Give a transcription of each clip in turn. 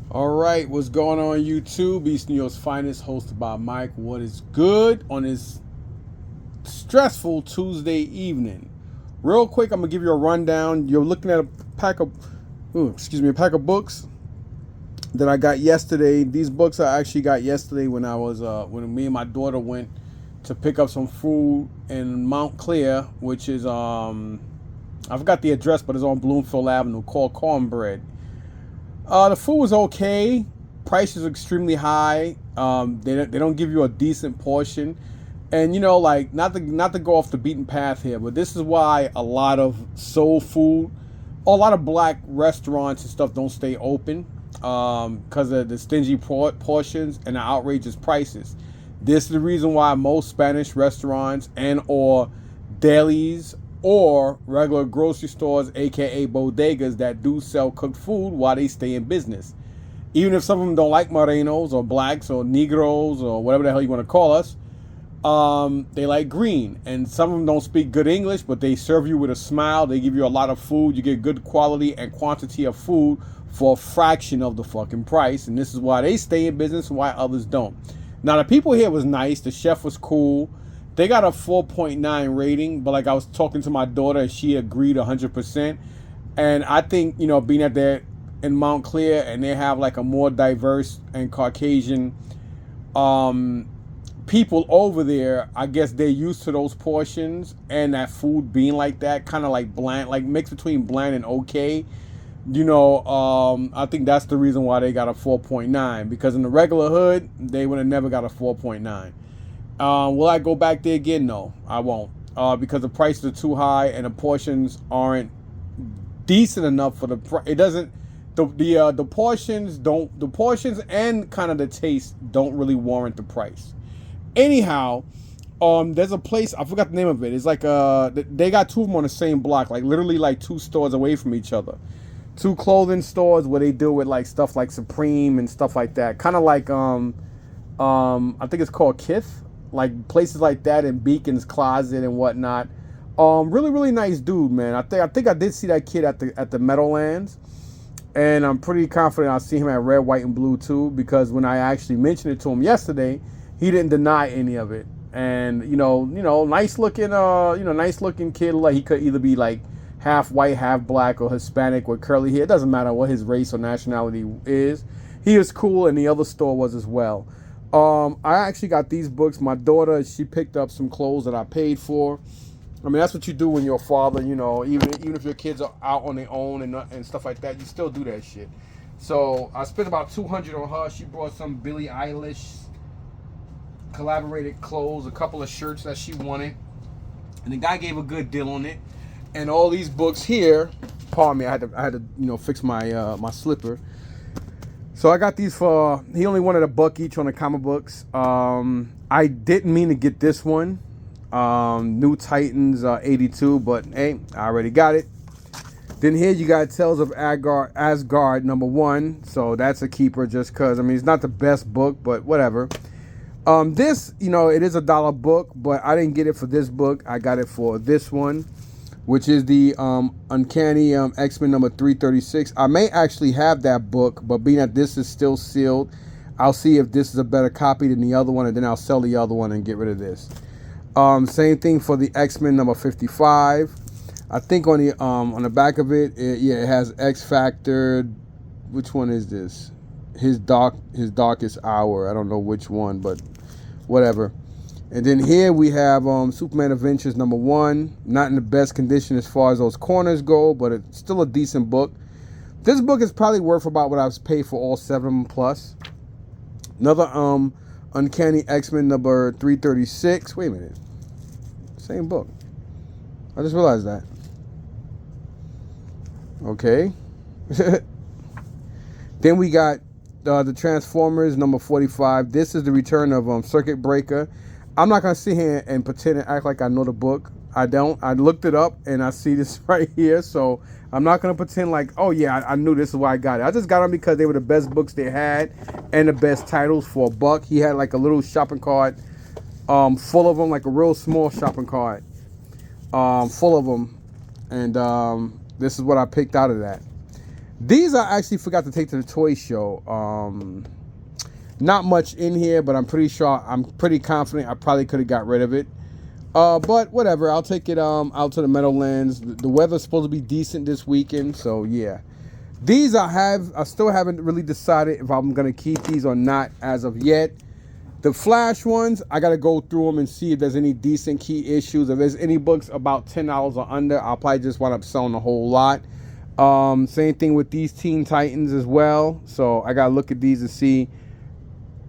All right, what's going on YouTube? East New York's finest, hosted by Mike. What is good on this stressful Tuesday evening? Real quick, I'm gonna give you a rundown. You're looking at a pack of, a pack of books that I got yesterday. These books I actually got yesterday when when me and my daughter went to pick up some food in Mount Clear, which is I forgot the address, but it's on Bloomfield Avenue, called Cornbread. The food was okay. Price is extremely high. They don't give you a decent portion, and like not to go off the beaten path here, but this is why a lot of soul food, or a lot of black restaurants and stuff don't stay open, because of the stingy portions and the outrageous prices. This is the reason why most Spanish restaurants and or delis or regular grocery stores, aka bodegas, that do sell cooked food while they stay in business. Even if some of them don't like morenos or blacks or negros or whatever the hell you want to call us, they like green. And some of them don't speak good English, but they serve you with a smile. They give you a lot of food. You get good quality and quantity of food for a fraction of the fucking price. And this is why they stay in business and why others don't. Now, the people here was nice. The chef was cool. They got a 4.9 rating, but like I was talking to my daughter, and she agreed 100%. And I think, being that they're in Mount Clear and they have like a more diverse and Caucasian people over there, I guess they're used to those portions and that food being like that, kind of like bland, like mixed between bland and okay. I think that's the reason why they got a 4.9, because in the regular hood, they would have never got a 4.9. Will I go back there again? No, I won't. Because the prices are too high and the portions aren't decent enough for the price. It doesn't. The portions and kind of the taste don't really warrant the price. Anyhow, there's a place, I forgot the name of it. It's like they got two of them on the same block, like literally like two stores away from each other. Two clothing stores where they deal with like stuff like Supreme and stuff like that. Kind of like I think it's called Kith, like places like that in Beacon's Closet and whatnot. Really really nice dude, man. I think I did see that kid at the Meadowlands, and I'm pretty confident I'll see him at Red, White, and Blue too, because when I actually mentioned it to him yesterday, he didn't deny any of it. And nice looking, nice looking kid. Like he could either be like half white, half black, or Hispanic with curly hair. It doesn't matter what his race or nationality is. He was cool, and the other store was as well. I actually got these books. My daughter, she picked up some clothes that I paid for. I mean, that's what you do when you're a father, even if your kids are out on their own and stuff like that, you still do that shit. So I spent about $200 on her. She brought some Billie Eilish collaborated clothes, a couple of shirts that she wanted, and the guy gave a good deal on it. And all these books here, pardon me, I had to fix my my slipper. So I got these for, he only wanted $1 each on the comic books. I didn't mean to get this one, New Titans 82, but hey, I already got it. Then here you got Tales of Asgard #1, so that's a keeper just because, I mean, it's not the best book, but whatever. This, it is $1 book, but I didn't get it for this book. I got it for this one, which is the Uncanny X-Men number 336. I may actually have that book, but being that this is still sealed, I'll see if this is a better copy than the other one, and then I'll sell the other one and get rid of this. Same thing for the X-Men number 55. I think on the back of it, it has X Factor. Which one is this? His darkest hour. I don't know which one, but whatever. And then here we have Superman Adventures #1. Not in the best condition as far as those corners go, but it's still a decent book. This book is probably worth about what I was paid for all 7 of them plus. Another Uncanny X-Men number 336. Wait a minute. Same book. I just realized that. Okay. Then we got the Transformers number 45. This is the return of Circuit Breaker. I'm not going to sit here and pretend and act like I know the book. I don't. I looked it up and I see this right here. So I'm not going to pretend like, oh yeah, I knew this is why I got it. I just got them because they were the best books they had and the best titles for $1. He had like a little shopping cart full of them, like a real small shopping cart full of them. And this is what I picked out of that. These I actually forgot to take to the toy show. Not much in here, but I'm pretty confident I probably could have got rid of it. But whatever, I'll take it out to the Meadowlands. The weather's supposed to be decent this weekend, so yeah. These I still haven't really decided if I'm gonna keep these or not as of yet. The Flash ones, I gotta go through them and see if there's any decent key issues. If there's any books about $10 or under, I'll probably just wind up selling a whole lot. Same thing with these Teen Titans as well. So I gotta look at these and see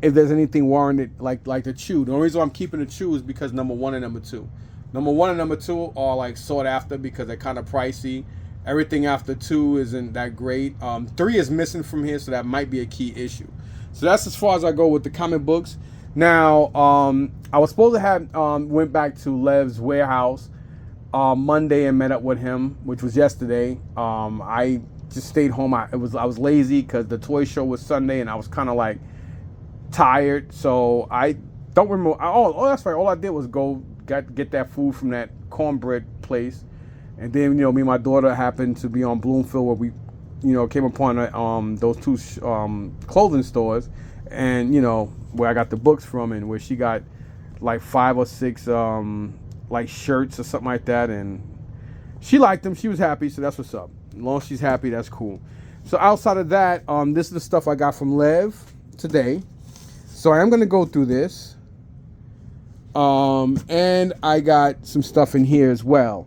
if there's anything warranted, like the Chew. The only reason why I'm keeping the Chew is because number 1 and number 2. Number 1 and number 2 are like sought after because they're kind of pricey. Everything after 2 isn't that great. 3 is missing from here, so that might be a key issue. So that's as far as I go with the comic books. Now, I was supposed to have went back to Lev's warehouse Monday and met up with him, which was yesterday. I just stayed home. I was lazy because the toy show was Sunday, and I was kind of like tired. So I don't remember. Oh, that's right. All I did was go get that food from that cornbread place, and then me and my daughter happened to be on Bloomfield where we, came upon those two clothing stores, and where I got the books from, and where she got like 5 or 6 like shirts or something like that, and she liked them. She was happy, so that's what's up. As long as she's happy, that's cool. So outside of that, this is the stuff I got from Lev today. So I am going to go through this. And I got some stuff in here as well.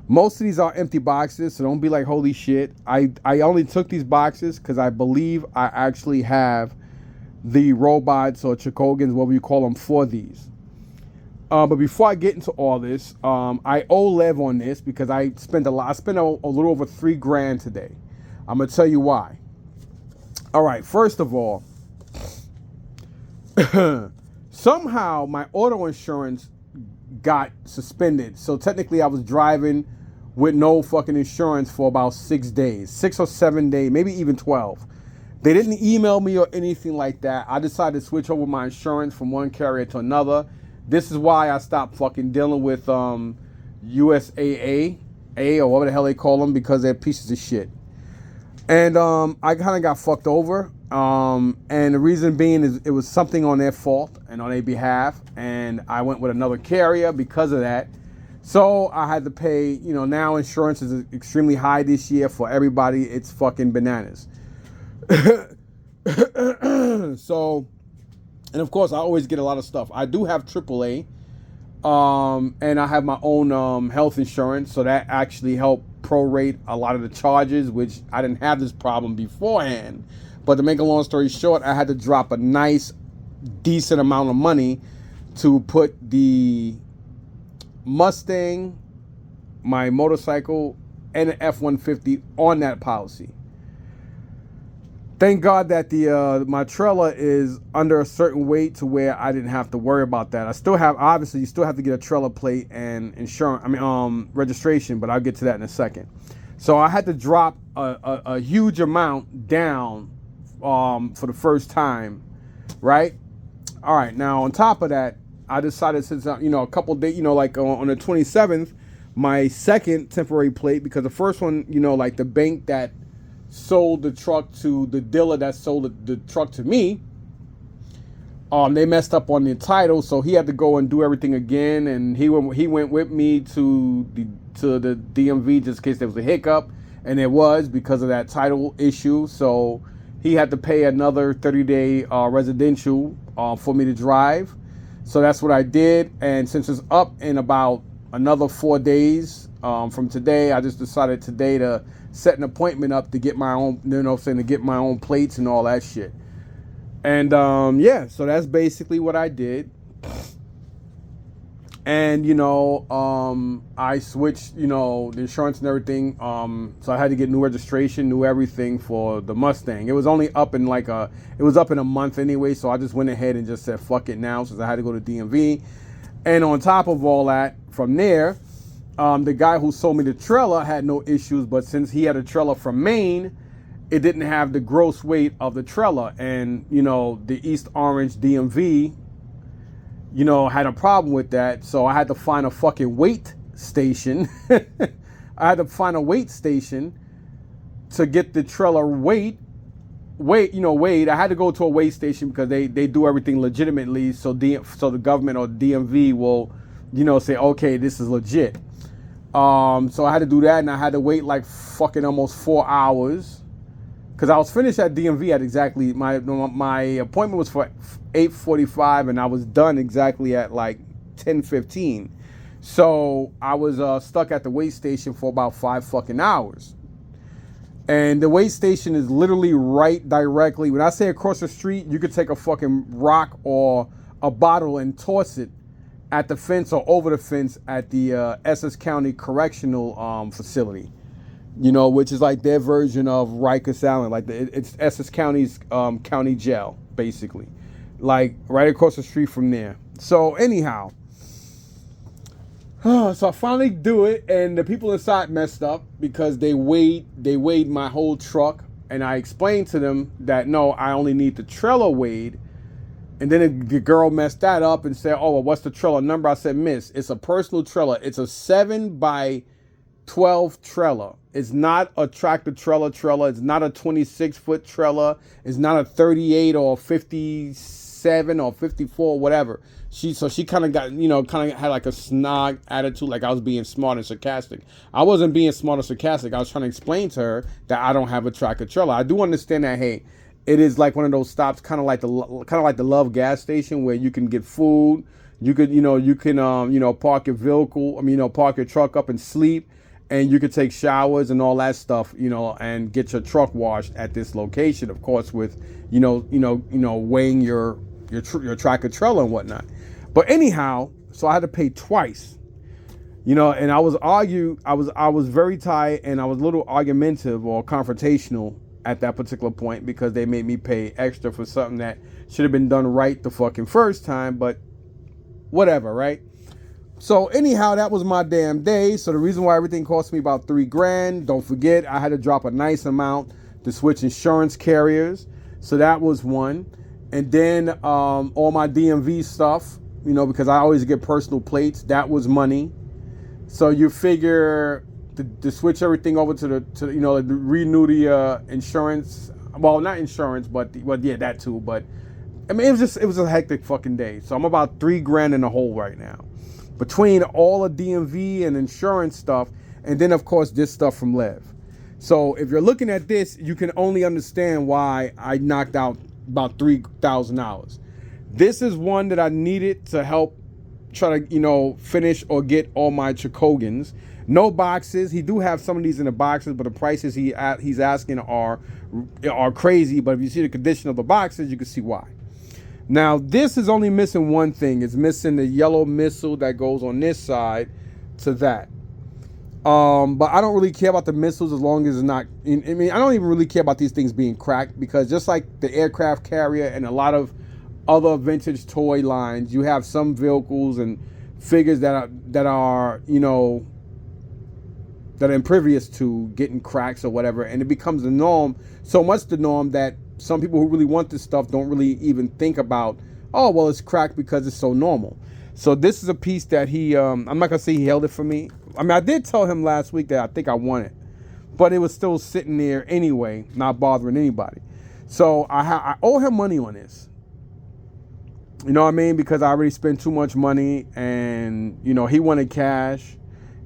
Most of these are empty boxes, so don't be like, holy shit. I only took these boxes because I believe I actually have the robots or Chikogans, whatever you call them, for these. But before I get into all this, I owe Lev on this because I spent a lot. I spent a little over $3,000 today. I'm going to tell you why. All right, first of all, somehow my auto insurance got suspended. So technically I was driving with no fucking insurance for about 6 days, 6 or 7 days, maybe even 12. They didn't email me or anything like that. I decided to switch over my insurance from one carrier to another. This is why I stopped fucking dealing with USAA or whatever the hell they call them, because they're pieces of shit. And I kind of got fucked over. And the reason being is it was something on their fault and on their behalf. And I went with another carrier because of that. So I had to pay, now insurance is extremely high this year for everybody. It's fucking bananas. So, and of course I always get a lot of stuff. I do have AAA, and I have my own health insurance. So that actually helped prorate a lot of the charges, which I didn't have this problem beforehand. But to make a long story short, I had to drop a nice, decent amount of money to put the Mustang, my motorcycle, and an F-150 on that policy. Thank God that my trailer is under a certain weight to where I didn't have to worry about that. I still have, obviously, you still have to get a trailer plate and insurance, registration, but I'll get to that in a second. So I had to drop a huge amount down for the first time, right? All right, now on top of that, I decided since, a couple days, like on the 27th, my second temporary plate, because the first one, like the bank that sold the truck to the dealer that sold the truck to me, they messed up on the title, so he had to go and do everything again, and he went with me to the DMV just in case there was a hiccup, and there was because of that title issue. So he had to pay another 30-day residential for me to drive. So that's what I did, and since it's up in about another 4 days from today, I just decided today to set an appointment up to get my own, to get my own plates and all that shit. And yeah, so that's basically what I did. And I switched, the insurance and everything. So I had to get new registration, new everything for the Mustang. It was only up in it was up in a month anyway. So I just went ahead and just said, fuck it now, since I had to go to DMV. And on top of all that, from there, the guy who sold me the trailer had no issues, but since he had a trailer from Maine, it didn't have the gross weight of the trailer. And, the East Orange DMV, had a problem with that. So I had to find a fucking weight station. I had to find a weight station to get the trailer weighed. I had to go to a weigh station because they do everything legitimately. So the government or DMV will, say, okay, this is legit. So I had to do that, and I had to wait like fucking almost 4 hours because I was finished at DMV at exactly my appointment was for 8:45, and I was done exactly at like 10:15. So I was stuck at the weigh station for about 5 fucking hours. And the weigh station is literally right directly. When I say across the street, you could take a fucking rock or a bottle and toss it at the fence or over the fence at the Essex County Correctional Facility. Which is like their version of Rikers Island. Like it's Essex County's county jail, basically. Like right across the street from there. So anyhow. So I finally do it, and the people inside messed up because they weighed my whole truck, and I explained to them that no, I only need the trailer weighed, and then the girl messed that up and said, oh, well, what's the trailer number? I said, miss, it's a personal trailer. It's a 7x12 trailer. It's not a tractor trailer. It's not a 26-foot trailer. It's not a 38 or 57 or 54, whatever. She kind of got, had like a snog attitude, like I was being smart and sarcastic. I wasn't being smart or sarcastic. I was trying to explain to her that I don't have a tractor trailer. I do understand that, hey, it is like one of those stops, kind of like the Love gas station where you can get food. You could, park your vehicle. Park your truck up and sleep, and you could take showers and all that stuff, and get your truck washed at this location, of course, with, weighing your tractor trailer and whatnot. But anyhow, so I had to pay twice, and I was very tired, and I was a little argumentative or confrontational at that particular point because they made me pay extra for something that should have been done right the fucking first time, but whatever, right? So anyhow, that was my damn day. So the reason why everything cost me about $3,000, don't forget, I had to drop a nice amount to switch insurance carriers. So that was one. And then all my DMV stuff, because I always get personal plates, that was money. So you figure to switch everything over to renew the insurance. Well, not insurance, but yeah, that too. But I mean, it was a hectic fucking day. So I'm about $3,000 in the hole right now, between all the DMV and insurance stuff, and then of course this stuff from Lev. So if you're looking at this, you can only understand why I knocked out about $3,000. This is one that I needed to help try to, finish or get all my Chakogans. No boxes. He do have some of these in the boxes, but the prices he's asking are crazy. But if you see the condition of the boxes, you can see why. Now, this is only missing one thing. It's missing the yellow missile that goes on this side to that. But I don't really care about the missiles as long as it's not. I don't even really care about these things being cracked, because just like the aircraft carrier and a lot of other vintage toy lines, you have some vehicles and figures that are impervious to getting cracks or whatever, and it becomes the norm. So much the norm that some people who really want this stuff don't really even think about, oh, well, it's cracked because it's so normal. So this is a piece that he, I'm not gonna say he held it for me. I mean, I did tell him last week that I think I want it, but it was still sitting there anyway, not bothering anybody. So I owe him money on this. You know what I mean? Because I already spent too much money, and he wanted cash.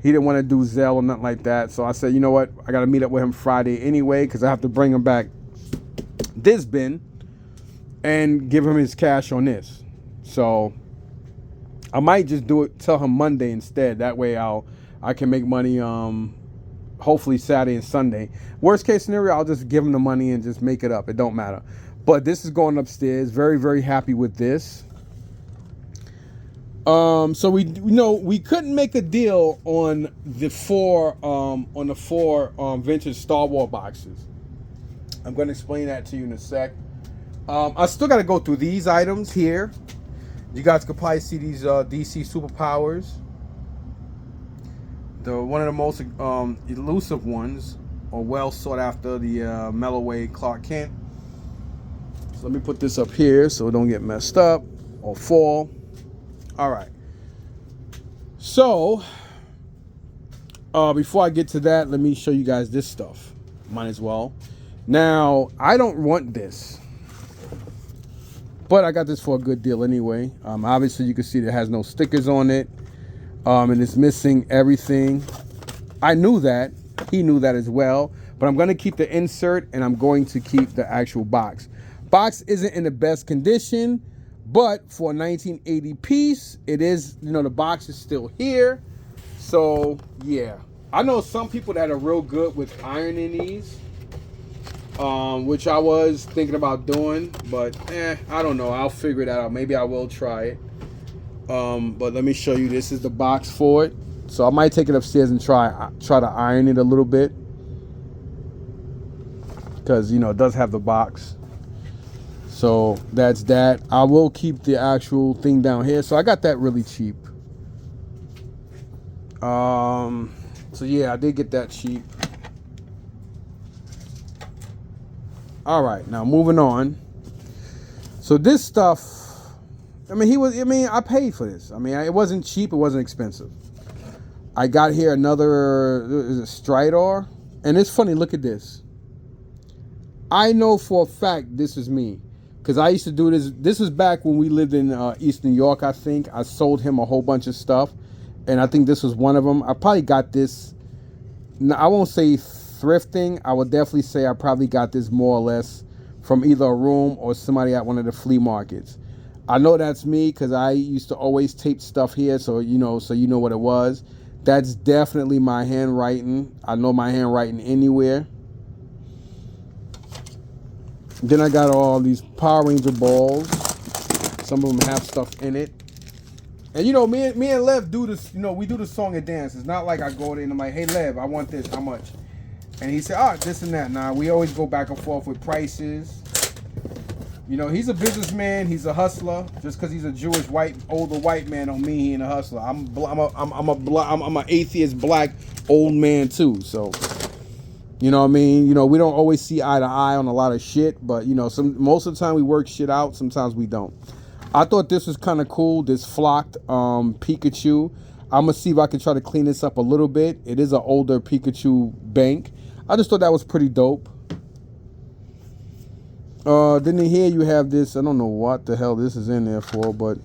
He didn't want to do Zelle or nothing like that. So I said, you know what? I got to meet up with him Friday anyway, because I have to bring him back this bin and give him his cash on this. So I might just tell him Monday instead. That way I can make money hopefully Saturday and Sunday. Worst case scenario, I'll just give him the money and just make it up. It don't matter. But this is going upstairs. Very, very happy with this. So we couldn't make a deal on the four vintage Star Wars boxes. I'm going to explain that to you in a sec. I still got to go through these items here. You guys could probably see these DC Superpowers. One of the most elusive ones, or well sought after, the Melloway Clark Kent. So let me put this up here so it don't get messed up or fall. All right. So before I get to that, let me show you guys this stuff. Might as well. Now, I don't want this, but I got this for a good deal anyway. Obviously, you can see it has no stickers on it, and it's missing everything. I knew that. He knew that as well. But I'm going to keep the insert, and I'm going to keep the actual box. Box isn't in the best condition, but for a 1980 piece, it is, the box is still here. So, yeah. I know some people that are real good with ironing these, which I was thinking about doing, but I don't know. I'll figure that out. Maybe I will try it. But let me show you. This is the box for it. So I might take it upstairs and try to iron it a little bit, because it does have the box. So that's that. I will keep the actual thing down here. So I got that really cheap. So yeah, I did get that cheap. All right, now moving on. So this stuff, I paid for this. It wasn't cheap, it wasn't expensive. I got here another, is it Stridor? And it's funny, look at this. I know for a fact this is me, because I used to do this. This was back when we lived in East New York, I think. I sold him a whole bunch of stuff, and I think this was one of them. I probably got this, I won't say thrifting. I would definitely say I probably got this more or less from either a room or somebody at one of the flea markets. I know that's me because I used to always tape stuff here, so you know what it was. That's definitely my handwriting. I know my handwriting anywhere. Then I got all these Power Ranger balls. Some of them have stuff in it. And me and Lev do this, we do the song and dance. It's not like I go there and I'm like, hey Lev, I want this, how much? And he said, this and that. Nah, we always go back and forth with prices. He's a businessman, he's a hustler. Just because he's a Jewish older white man don't mean he ain't a hustler. I'm an atheist black old man too, so you know what I mean? We don't always see eye to eye on a lot of shit, but most of the time we work shit out, sometimes we don't. I thought this was kind of cool, this flocked Pikachu. I'm going to see if I can try to clean this up a little bit. It is an older Pikachu bank. I just thought that was pretty dope. Then in here you have this, I don't know what the hell this is in there for, but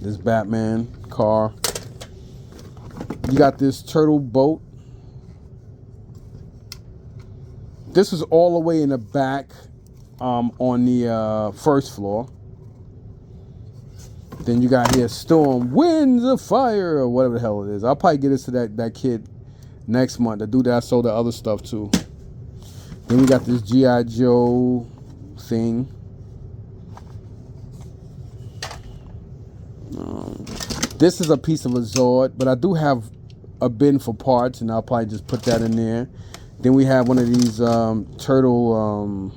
this Batman car. You got this turtle boat. This is all the way in the back on the first floor. Then you got here Storm, Winds of Fire, or whatever the hell it is. I'll probably get this to that kid next month. The dude that I sold the other stuff to. Then we got this G.I. Joe thing. This is a piece of a Zord, but I do have a bin for parts, and I'll probably just put that in there. Then we have one of these turtle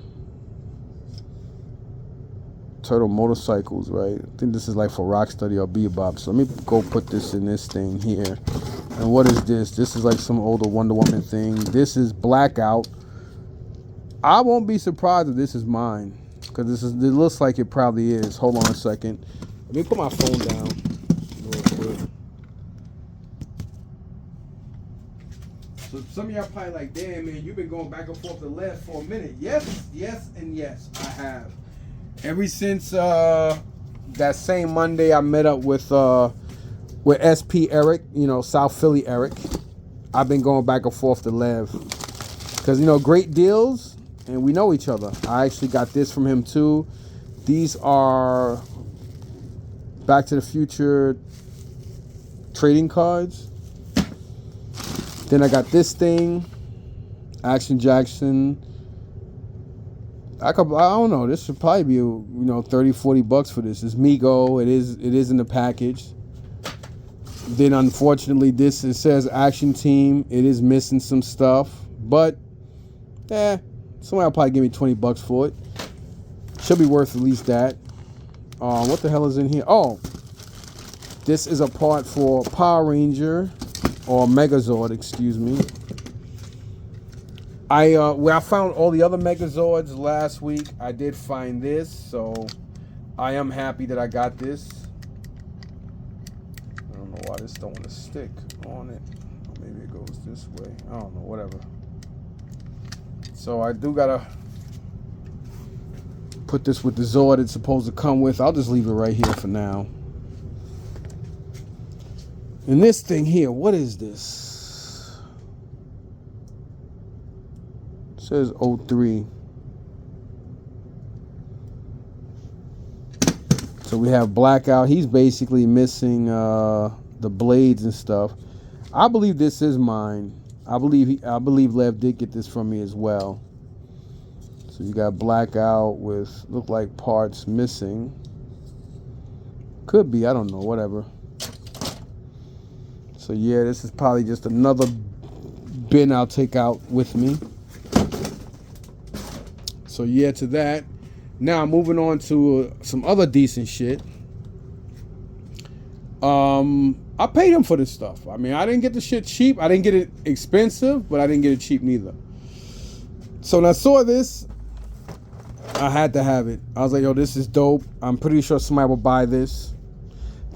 motorcycles, right? I think this is like for Rocksteady or Bebop. So let me go put this in this thing here. And what is this? This is like some older Wonder Woman thing. This is Blackout. I won't be surprised if this is mine, because it looks like it probably is. Hold on a second. Let me put my phone down real quick. So some of y'all probably like, damn man, you've been going back and forth to left for a minute. Yes, and yes, I have. Ever since that same Monday I met up with SP Eric, South Philly Eric, I've been going back and forth to Lev. Because, great deals, and we know each other. I actually got this from him too. These are Back to the Future trading cards. Then I got this thing, Action Jackson. I don't know. This should probably be, $30-$40 for this. It's Mego. It is in the package. Then unfortunately, it says Action Team. It is missing some stuff, but somebody will probably give me $20 for it. Should be worth at least that. What the hell is in here? Oh, this is a part for Power Ranger or Megazord, excuse me. Where I found all the other Megazords last week, I did find this, so I am happy that I got this. I don't know why this don't want to stick on it. Or maybe it goes this way. I don't know, whatever. So I do gotta put this with the Zord it's supposed to come with. I'll just leave it right here for now. And this thing here, what is this? It says 03. So we have Blackout. He's basically missing the blades and stuff. I believe this is mine. I believe Lev did get this from me as well. So you got Blackout with look like parts missing. Could be, I don't know, whatever. So yeah, this is probably just another bin I'll take out with me. So yeah, to that. Now moving on to some other decent shit. I paid him for this stuff. I mean, I didn't get the shit cheap. I didn't get it expensive, but I didn't get it cheap neither. So when I saw this, I had to have it. I was like, yo, this is dope. I'm pretty sure somebody will buy this.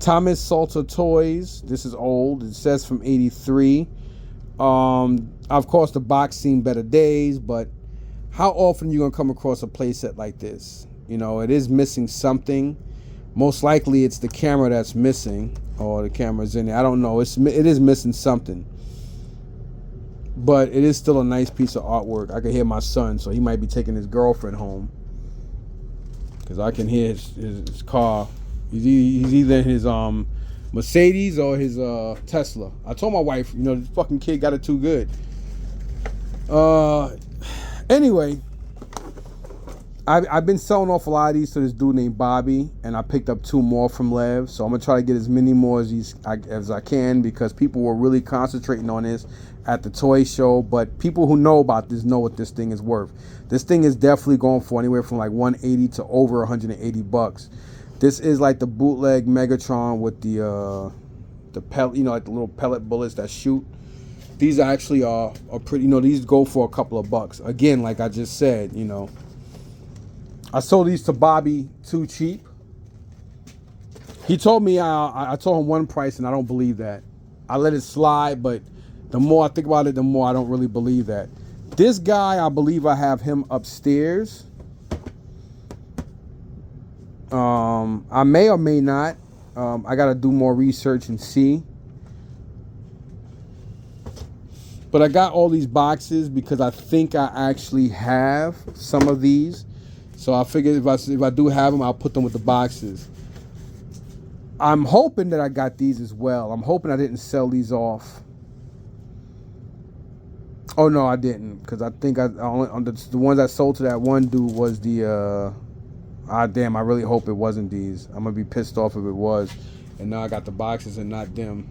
Thomas Salter Toys. This is old. It says from 83. Of course, the box seen better days, but how often are you going to come across a playset like this? You know, it is missing something. Most likely it's the camera that's missing, or the camera's in there. I don't know. It is missing something. But it is still a nice piece of artwork. I can hear my son, so he might be taking his girlfriend home. Because I can hear his car. He's either in his Mercedes or his Tesla. I told my wife, you know, this fucking kid got it too good. Anyway, I've been selling off a lot of these to this dude named Bobby, and I picked up 2 more from Lev. So I'm gonna try to get as many more as I can, because people were really concentrating on this at the toy show. But people who know about this know what this thing is worth. This thing is definitely going for anywhere from like 180 to over 180 bucks. This is like the bootleg Megatron with the pellet, you know, like the little pellet bullets that shoot. These actually are pretty, you know, these go for a couple of bucks. Again, like I just said, you know, I sold these to Bobby too cheap. He told me, I told him one price, and I don't believe that. I let it slide, but the more I think about it, the more I don't really believe that. This guy, I believe I have him upstairs. I may or may not. I got to do more research and see. But I got all these boxes because I think I actually have some of these. So I figured if I do have them, I'll put them with the boxes. I'm hoping that I got these as well. I'm hoping I didn't sell these off. Oh no, I didn't, because I think I only on the ones I sold to that one dude was the. Damn! I really hope it wasn't these. I'm gonna be pissed off if it was, and now I got the boxes and not them.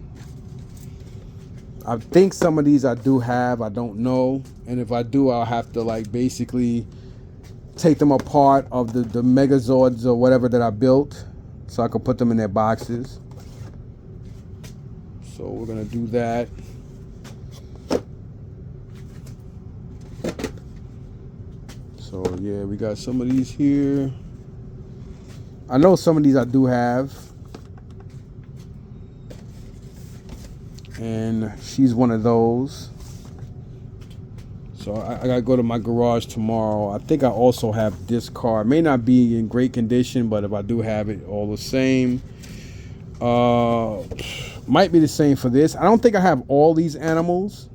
I think some of these I do have. I don't know, and if I do, I'll have to like basically take them apart of the Megazords or whatever that I built, so I can put them in their boxes. So we're gonna do that. So yeah, we got some of these here. I know some of these I do have. And she's one of those. So I gotta go to my garage tomorrow. I think I also have this car. It may not be in great condition, but if I do have it, all the same. Might be the same for this. I don't think I have all these animals.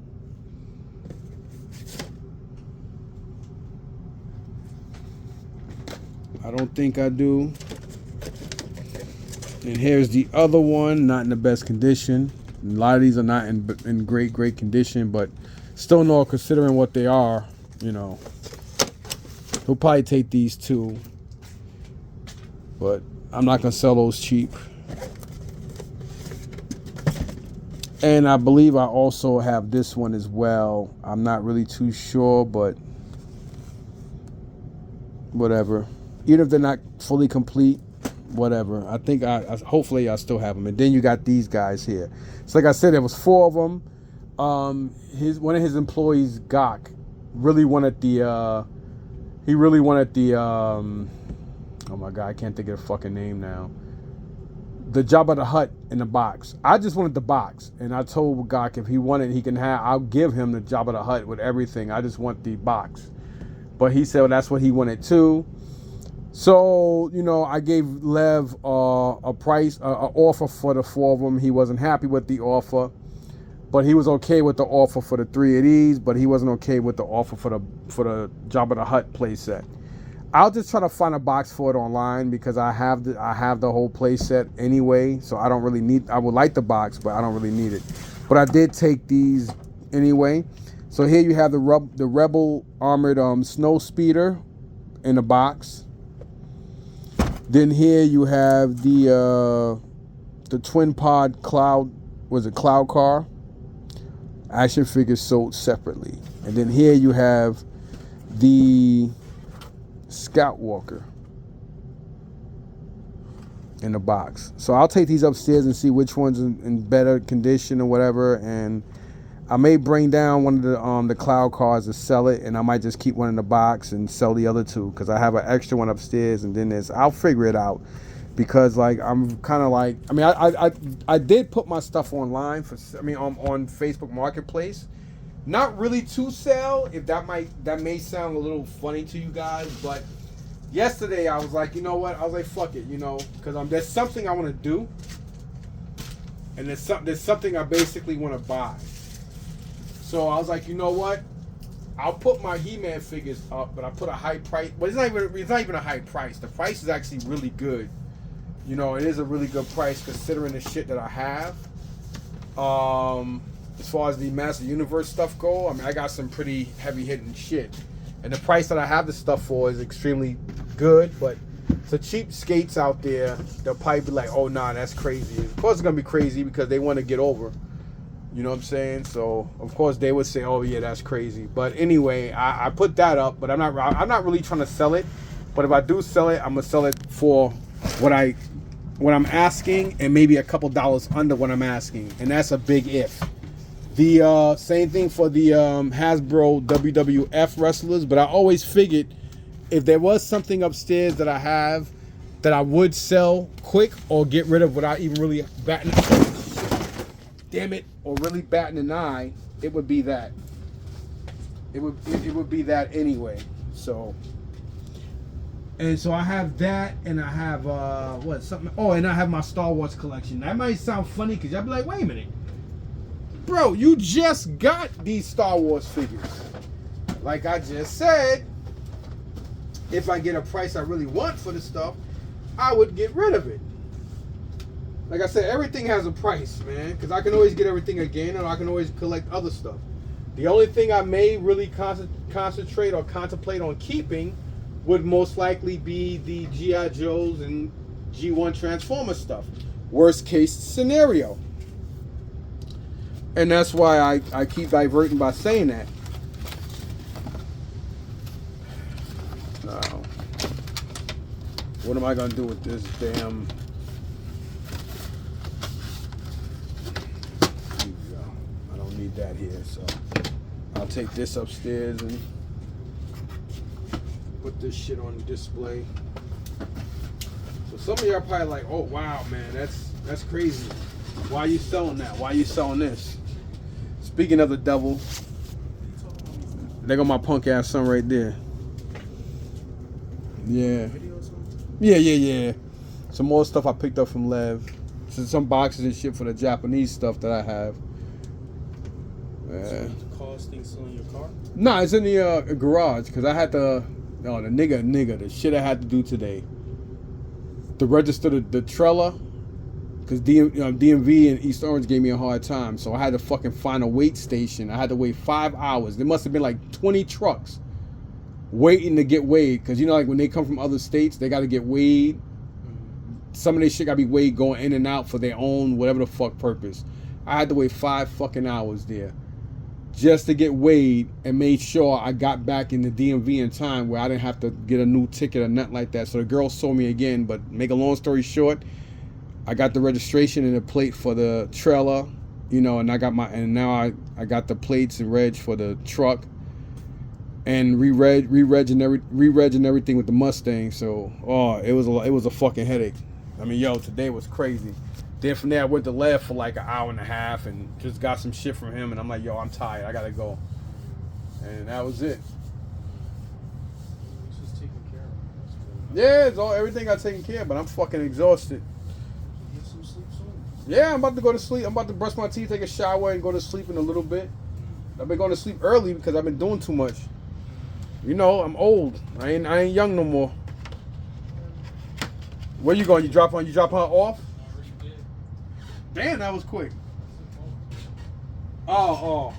I don't think I do. And here's the other one, not in the best condition. A lot of these are not in great condition, but still no, considering what they are, you know. We'll probably take these too, but I'm not gonna sell those cheap. And I believe I also have this one as well. I'm not really too sure, but whatever. Even if they're not fully complete, whatever. I think hopefully I still have them. And then you got these guys here. So like I said, there was 4 of them. One of his employees, Gok, really wanted the oh my god, I can't think of the fucking name now. The Jabba the Hutt in the box. I just wanted the box, and I told Gok if he wanted, he can have. I'll give him the Jabba the Hutt with everything. I just want the box. But he said that's what he wanted too. So, you know, I gave Lev a price, an offer for the 4 of them. He wasn't happy with the offer, but he was okay with the offer for the 3 of these, but he wasn't okay with the offer for the Jabba the Hutt playset. I'll just try to find a box for it online because I have the whole playset anyway, so I don't really need. I would like the box, but I don't really need it. But I did take these anyway. So here you have the Rebel armored snow speeder in the box. Then here you have the twin pod cloud car action figures sold separately. And then here you have the Scout Walker in the box. So I'll take these upstairs and see which one's in better condition or whatever, and I may bring down one of the cloud cars to sell it, and I might just keep one in the box and sell the other 2 because I have an extra one upstairs, and then I'll figure it out because like I'm kind of like, I mean I did put my stuff online on Facebook Marketplace, not really to sell. If that may sound a little funny to you guys, but yesterday I was like, you know what? I was like, fuck it, you know, because there's something I want to do, and there's something I basically want to buy. So I was like, you know what? I'll put my He-Man figures up, but I put a high price. But it's not even a high price. The price is actually really good. You know, it is a really good price considering the shit that I have. As far as the Master Universe stuff go, I mean, I got some pretty heavy hitting shit, and the price that I have this stuff for is extremely good. But to cheap skates out there, they'll probably be like, "Oh nah, that's crazy." Of course, it's gonna be crazy because they want to get over. You know what I'm saying? So of course they would say, "Oh yeah, that's crazy." But anyway, I put that up, but I'm not really trying to sell it. But if I do sell it, I'm gonna sell it for what I'm asking, and maybe a couple dollars under what I'm asking, and that's a big if. The same thing for the Hasbro WWF wrestlers, but I always figured if there was something upstairs that I have that I would sell quick or get rid of without even really batting. Damn it, or really batting an eye, it would be that. It would be that anyway. So, and so I have that, and I have and I have my Star Wars collection. That might sound funny because y'all be like, wait a minute, bro, you just got these Star Wars figures. Like I just said, if I get a price I really want for the stuff, I would get rid of it. Like I said, everything has a price, man, because I can always get everything again, and I can always collect other stuff. The only thing I may really concentrate or contemplate on keeping would most likely be the G.I. Joes and G1 Transformer stuff. Worst case scenario. And that's why I keep diverting by saying that. Now, what am I going to do with this damn... that here, so I'll take this upstairs and put this shit on display. So some of y'all probably like, oh wow, man, that's crazy. Why are you selling that? Why are you selling this? Speaking of the devil, there go my punk ass son right there. Yeah. Some more stuff I picked up from Lev. Some boxes and shit for the Japanese stuff that I have. So the cost thing still in your car? Nah, it's in the garage because I had the the shit I had to do today. To register the trailer, because DMV and East Orange gave me a hard time, so I had to fucking find a wait station. I had to wait 5 hours. There must have been like 20 trucks waiting to get weighed, because like when they come from other states, they got to get weighed. Some of this shit got to be weighed going in and out for their own whatever the fuck purpose. I had to wait 5 fucking hours there just to get weighed and made sure I got back in the DMV in time where I didn't have to get a new ticket or nothing like that. So the girl saw me again, but make a long story short, I got the registration and the plate for the trailer, and I got now I got the plates and reg for the truck and re-reg and everything with the Mustang. So it was a fucking headache. I mean, today was crazy. Then from there, I went to Lev for like an hour and a half and just got some shit from him. And I'm like, I'm tired. I got to go. And that was it. Yeah, it's all everything got taken care of, but I'm fucking exhausted. Get some sleep soon. Yeah, I'm about to go to sleep. I'm about to brush my teeth, take a shower, and go to sleep in a little bit. I've been going to sleep early because I've been doing too much. You know, I'm old. I ain't young no more. Where you going? You drop her off? I already did. Damn, that was quick. Oh.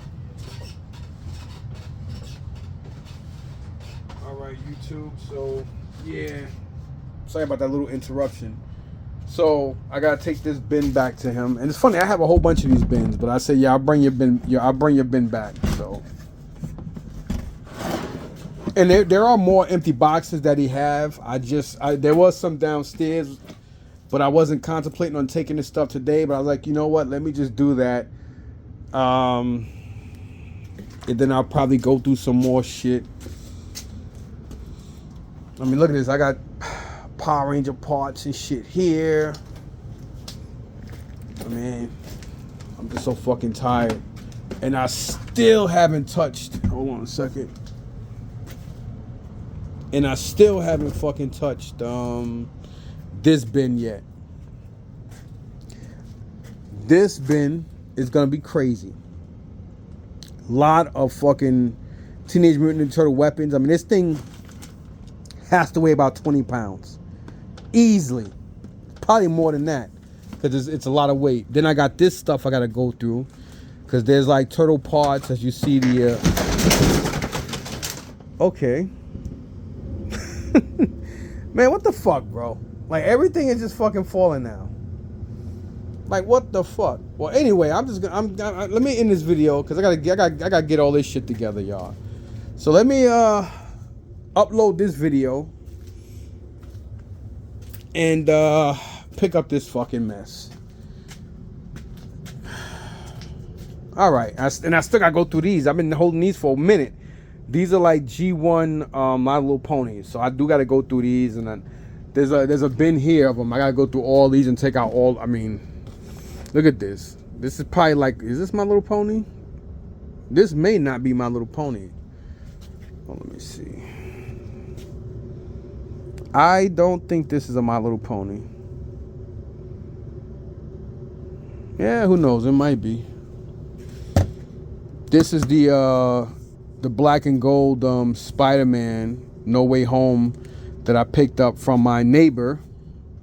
All right, YouTube. So, yeah. Sorry about that little interruption. So, I gotta take this bin back to him, and it's funny. I have a whole bunch of these bins, but I said, yeah, I'll bring your bin. Yeah, I'll bring your bin back. So, and there are more empty boxes that he have. There was some downstairs, but I wasn't contemplating on taking this stuff today. But I was like, you know what? Let me just do that. And then I'll probably go through some more shit. I mean, look at this. I got Power Ranger parts and shit here. I mean, I'm just so fucking tired. And I still haven't touched. Hold on a second. And I still haven't fucking touched this bin yet. This bin is gonna be crazy. Lot of fucking Teenage Mutant Ninja Turtle weapons. I mean, this thing has to weigh about 20 pounds. Easily. Probably more than that. Because it's a lot of weight. Then I got this stuff I gotta go through. Because there's like turtle parts, as you see the... Okay. Man, what the fuck, bro? Like, everything is just fucking falling now. Like, what the fuck? Well, anyway, let me end this video because I gotta get all this shit together, y'all. So let me upload this video and pick up this fucking mess. All right, and I still gotta go through these. I've been holding these for a minute. These are like G1 My Little Ponies, so I do gotta go through these, and then there's a bin here of them. I gotta go through all these and take out all. I mean, look at this. This is probably like, is this My Little Pony? This may not be My Little Pony. Oh, let me see. I don't think this is a My Little Pony. Yeah, who knows? It might be. This is the black and gold Spider-Man No Way Home that I picked up from my neighbor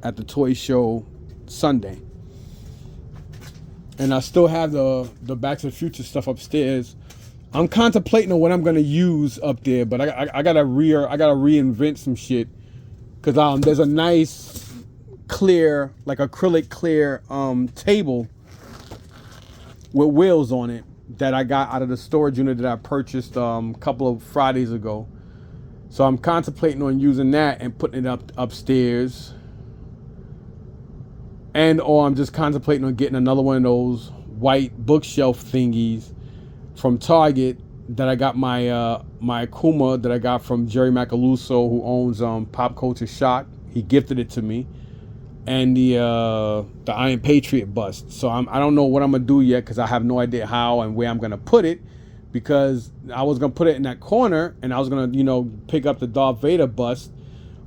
at the toy show Sunday. And I still have the Back to the Future stuff upstairs. I'm contemplating on what I'm gonna use up there, but I gotta reinvent some shit because there's a nice clear, like acrylic clear table with wheels on it that I got out of the storage unit that I purchased a couple of Fridays ago. So I'm contemplating on using that and putting it upstairs. Or I'm just contemplating on getting another one of those white bookshelf thingies from Target that I got my Akuma that I got from Jerry Macaluso, who owns Pop Culture Shock. He gifted it to me. And the Iron Patriot bust. So I don't know what I'm gonna do yet because I have no idea how and where I'm gonna put it, because I was gonna put it in that corner and I was gonna pick up the Darth Vader bust,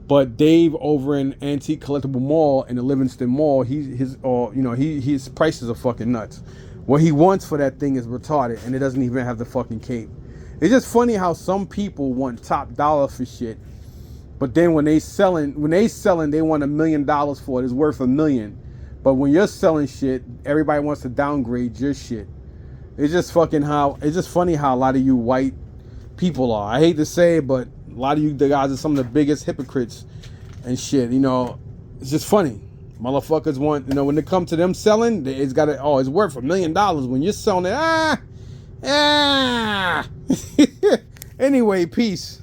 but Dave over in Antique Collectible Mall in the Livingston Mall, his prices are fucking nuts. What he wants for that thing is retarded, and it doesn't even have the fucking cape. It's just funny how some people want top dollar for shit. But then when they selling, they want $1 million for it. It's worth $1 million. But when you're selling shit, everybody wants to downgrade your shit. It's just funny how a lot of you white people are. I hate to say it, but a lot of you the guys are some of the biggest hypocrites and shit. It's just funny. Motherfuckers want, when it comes to them selling, it's worth $1 million. When you're selling it, Anyway, peace.